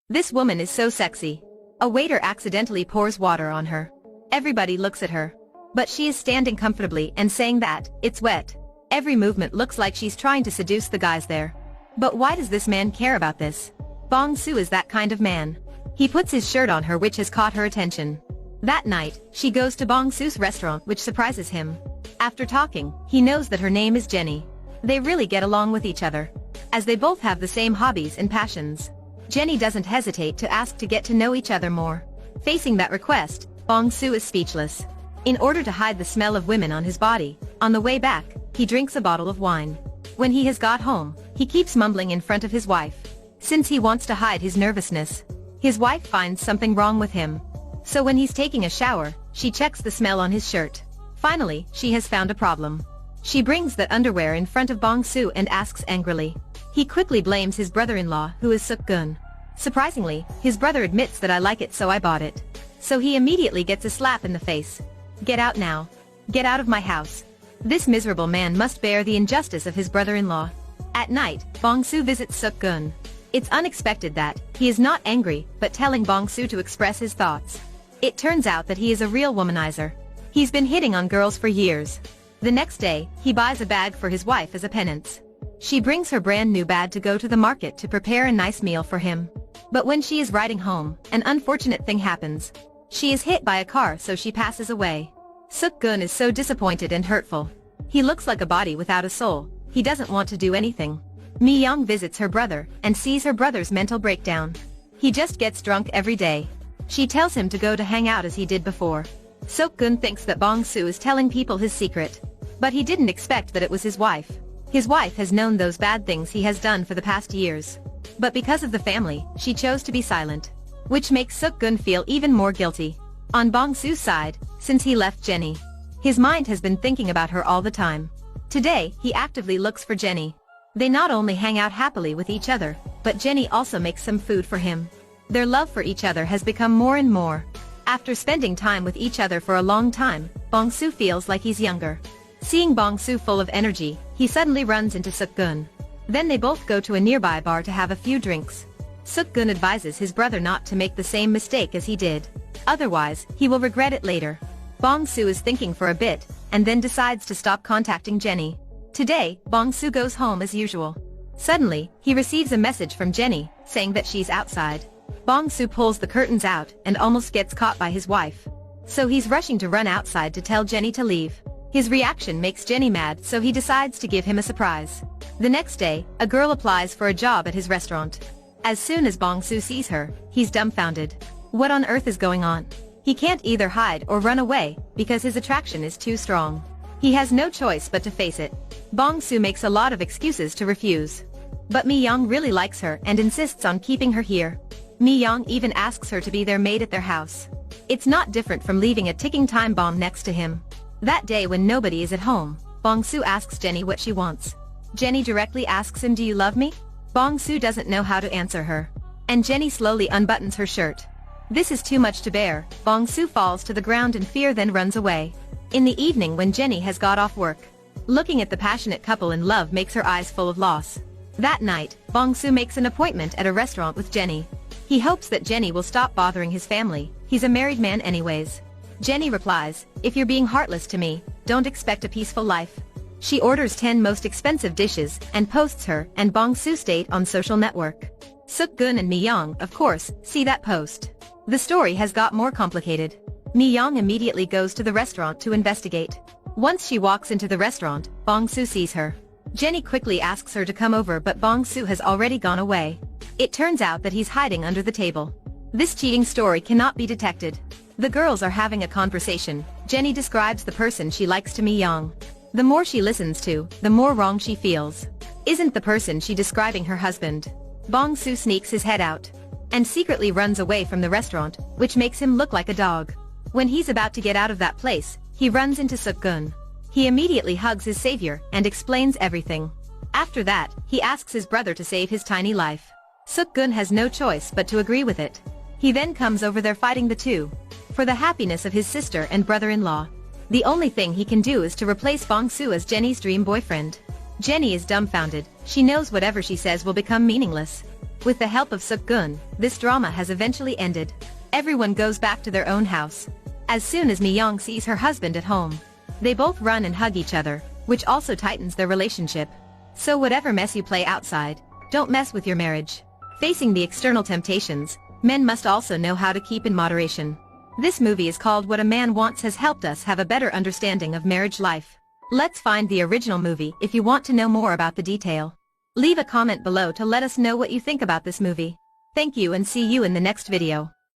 This woman is so sexy. A waiter accidentally pours water on her. Everybody looks at her. But she is standing comfortably and saying that, it's wet. Every movement looks like she's trying to seduce the guys there. But why does this man care about this? Bong Su is that kind of man. He puts his shirt on her, which has caught her attention. That night, she goes to Bong Su's restaurant, which surprises him. After talking, he knows that her name is Jenny. They really get along with each other, as they both have the same hobbies and passions. Jenny doesn't hesitate to ask to get to know each other more. Facing that request, Bong Su is speechless. In order to hide the smell of women on his body, on the way back, he drinks a bottle of wine. When he has got home, he keeps mumbling in front of his wife, since he wants to hide his nervousness. His wife finds something wrong with him. So when he's taking a shower, she checks the smell on his shirt. Finally, she has found a problem. She brings that underwear in front of Bong Su and asks angrily. He quickly blames his brother-in-law, who is Suk-gun. Surprisingly, his brother admits that I like it, so I bought it. So he immediately gets a slap in the face. Get out now. Get out of my house. This miserable man must bear the injustice of his brother-in-law. At night, Bong Su visits Suk-gun. It's unexpected that he is not angry, but telling Bong Su to express his thoughts. It turns out that he is a real womanizer. He's been hitting on girls for years. The next day, he buys a bag for his wife as a penance. She brings her brand new bag to go to the market to prepare a nice meal for him. But when she is riding home, an unfortunate thing happens. She is hit by a car, so she passes away. Suk-gun is so disappointed and hurtful. He looks like a body without a soul. He doesn't want to do anything. Mi-young visits her brother and sees her brother's mental breakdown. He just gets drunk every day. She tells him to go to hang out as he did before. Suk-gun thinks that Bong Su is telling people his secret. But he didn't expect that it was his wife. His wife has known those bad things he has done for the past years. But because of the family, she chose to be silent. Which makes Suk-gun feel even more guilty. On Bong Su's side, since he left Jenny, his mind has been thinking about her all the time. Today, he actively looks for Jenny. They not only hang out happily with each other, but Jenny also makes some food for him. Their love for each other has become more and more. After spending time with each other for a long time, Bong Su feels like he's younger. Seeing Bong Su full of energy, he suddenly runs into Suk-gun. Then they both go to a nearby bar to have a few drinks. Suk-gun advises his brother not to make the same mistake as he did. Otherwise, he will regret it later. Bong Su is thinking for a bit, and then decides to stop contacting Jenny. Today, Bong Su goes home as usual. Suddenly, he receives a message from Jenny, saying that she's outside. Bong Su pulls the curtains out and almost gets caught by his wife. So he's rushing to run outside to tell Jenny to leave. His reaction makes Jenny mad, so he decides to give him a surprise. The next day, a girl applies for a job at his restaurant. As soon as Bong Su sees her, he's dumbfounded. What on earth is going on? He can't either hide or run away, because his attraction is too strong. He has no choice but to face it. Bong Su makes a lot of excuses to refuse. But Mi-young really likes her and insists on keeping her here. Mi-young even asks her to be their maid at their house. It's not different from leaving a ticking time bomb next to him. That day when nobody is at home, Bong Su asks Jenny what she wants. Jenny directly asks him, "Do you love me?" Bong Su doesn't know how to answer her. And Jenny slowly unbuttons her shirt. This is too much to bear. Bong Su falls to the ground in fear, then runs away. In the evening when Jenny has got off work, looking at the passionate couple in love makes her eyes full of loss. That night, Bong Su makes an appointment at a restaurant with Jenny. He hopes that Jenny will stop bothering his family. He's a married man anyways. Jenny replies, "If you're being heartless to me, don't expect a peaceful life." She orders 10 most expensive dishes and posts her and Bong Su's date on social network. Suk-gun and Mi-young, of course, see that post. The story has got more complicated. Mi-young immediately goes to the restaurant to investigate. Once she walks into the restaurant, Bong Su sees her. Jenny quickly asks her to come over, but Bong Su has already gone away. It turns out that he's hiding under the table. This cheating story cannot be detected. The girls are having a conversation. Jenny describes the person she likes to Mi-young. The more she listens to, the more wrong she feels. Isn't the person she describing her husband? Bong Su sneaks his head out and secretly runs away from the restaurant, which makes him look like a dog. When he's about to get out of that place, he runs into Suk-gun. He immediately hugs his savior and explains everything. After that, he asks his brother to save his tiny life. Suk-gun has no choice but to agree with it. He then comes over there fighting the two for the happiness of his sister and brother-in-law. The only thing he can do is to replace Bong Su as Jenny's dream boyfriend. Jenny is dumbfounded. She knows whatever she says will become meaningless. With the help of Suk-gun, this drama has eventually ended. Everyone goes back to their own house. As soon as Mi-young sees her husband at home, they both run and hug each other, which also tightens their relationship. So whatever mess you play outside, don't mess with your marriage. Facing the external temptations, men must also know how to keep in moderation. This movie is called What a Man Wants has helped us have a better understanding of marriage life. Let's find the original movie if you want to know more about the detail. Leave a comment below to let us know what you think about this movie. Thank you and see you in the next video.